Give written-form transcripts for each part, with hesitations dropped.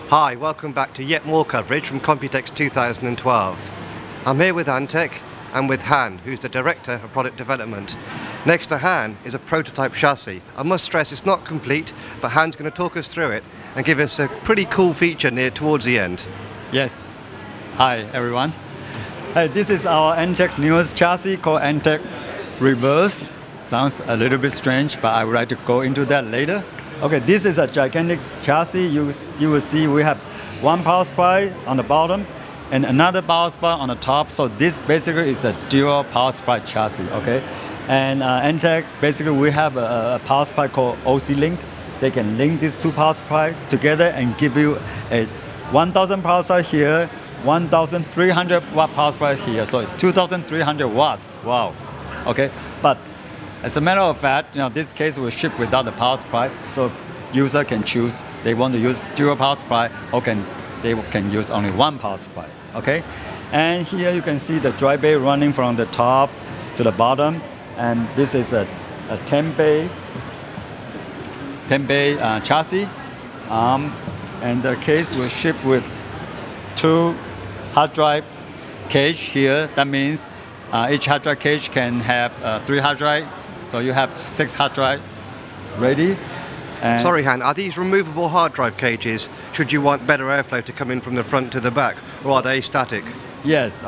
Hi, welcome back to yet more coverage from Computex 2012. I'm here with Antec and with Han, who's the Director of Product Development. Next to Han is a prototype chassis. I must stress it's not complete, but Han's going to talk us through it and give us a pretty cool feature near towards the end. Yes. Hi, everyone. Hey, this is our Antec newest chassis called Antec Reverse. Sounds a little bit strange, but I would like to go into that later. Okay, this is a gigantic chassis. You will see we have one power supply on the bottom and another power supply on the top. So this basically is a dual power supply chassis, okay? And Antec, basically we have a power supply called OC Link. They can link these two power supply together and give you a 1,000 power supply here, 1,300 watt power supply here. So 2,300 watt, wow, okay? But as a matter of fact, this case will ship without the power supply, so user can choose they want to use dual power supply or they can use only one power supply. Okay, and here you can see the dry bay running from the top to the bottom, and this is a 10 bay chassis, and the case will ship with 2 hard drive cage here. That means each hard drive cage can have 3 hard drive. So you have 6 hard drive ready. And sorry, Han, are these removable hard drive cages should you want better airflow to come in from the front to the back, or are they static? Yes,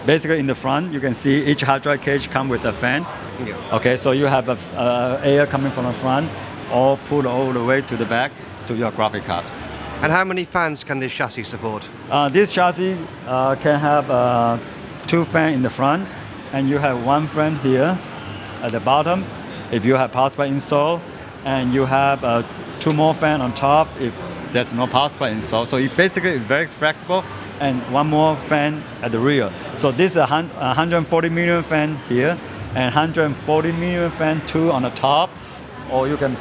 basically in the front you can see each hard drive cage come with a fan. Yeah. Okay, so you have air coming from the front or pulled all the way to the back to your graphic card. And how many fans can this chassis support? This chassis can have 2 fans in the front, and you have 1 fan here at the bottom if you have power supply installed, and you have 2 more fans on top if there's no power supply installed. So it basically is very flexible, and 1 more fan at the rear. So this is a 140 millimeter fan here and 140 millimeter fan 2 on the top, or you can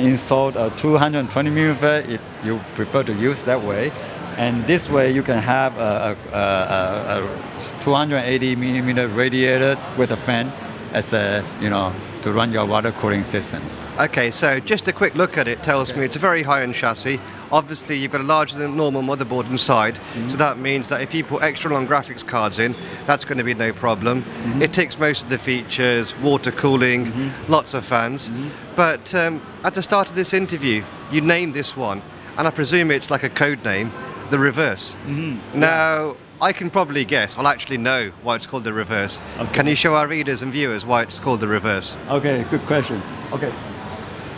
install a 220 millimeter fan if you prefer to use that way. And this way you can have a 280 millimeter radiators with a fan as to run your water cooling systems. Okay, so just a quick look at it tells me it's a very high-end chassis. Obviously, you've got a larger than normal motherboard inside, so that means that if you put extra long graphics cards in, that's going to be no problem. It ticks most of the features, water cooling, lots of fans. But at the start of this interview, you named this one, and I presume it's like a code name, the Reverse. Now, I can probably guess, I'll actually know why it's called the Reverse. Okay. Can you show our readers and viewers why it's called the Reverse? Okay, good question. Okay,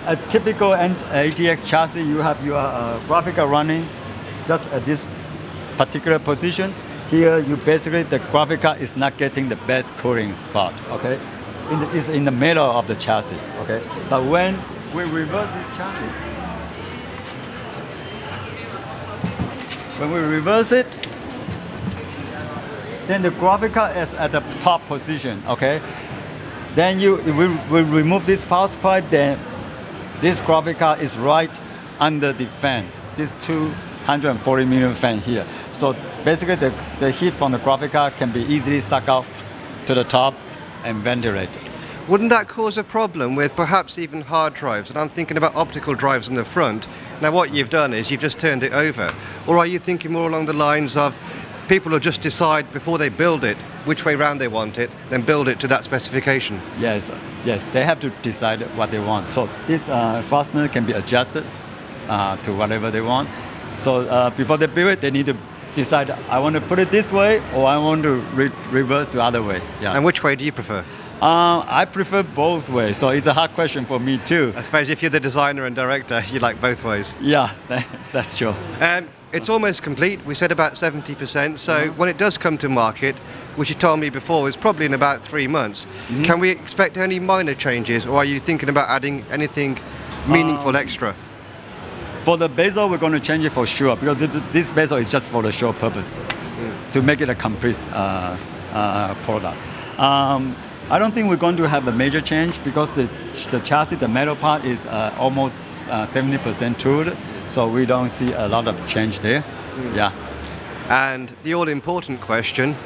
a typical ATX chassis, you have your graphic running just at this particular position. Here, the graphic card is not getting the best cooling spot, okay? It's in the middle of the chassis, okay? But when we reverse this chassis, when we reverse it, then the graphic card is at the top position, okay? Then we remove this power supply, then this graphic card is right under the fan, this 240 millimeter fan here. So basically the heat from the graphic card can be easily sucked out to the top and ventilated. Wouldn't that cause a problem with perhaps even hard drives? And I'm thinking about optical drives in the front. Now what you've done is you've just turned it over. Or are you thinking more along the lines of people will just decide before they build it which way round they want it, then build it to that specification? Yes, they have to decide what they want. So this fastener can be adjusted to whatever they want. So before they build it, they need to decide, I want to put it this way or I want to reverse the other way. Yeah. And which way do you prefer? I prefer both ways, so it's a hard question for me too. I suppose if you're the designer and director, you like both ways. Yeah, that's true. It's almost complete. We said about 70%. So when it does come to market, which you told me before is probably in about 3 months, can we expect any minor changes, or are you thinking about adding anything meaningful extra? For the bezel, we're going to change it for sure, because this bezel is just for the show purpose, to make it a complete product. I don't think we're going to have a major change because the chassis, the metal part is almost 70% tooled, so we don't see a lot of change there. Yeah. And the all-important question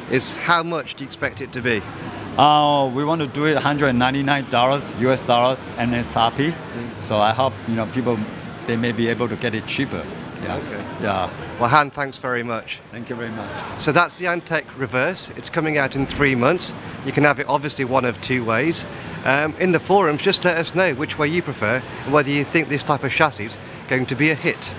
is, how much do you expect it to be? We want to do it $199 US dollars MSRP. So I hope people they may be able to get it cheaper. Yeah. Okay. Yeah. Well, Han, thanks very much. Thank you very much. So that's the Antec Reverse. It's coming out in 3 months. You can have it obviously one of 2 ways. In the forums, just let us know which way you prefer and whether you think this type of chassis is going to be a hit.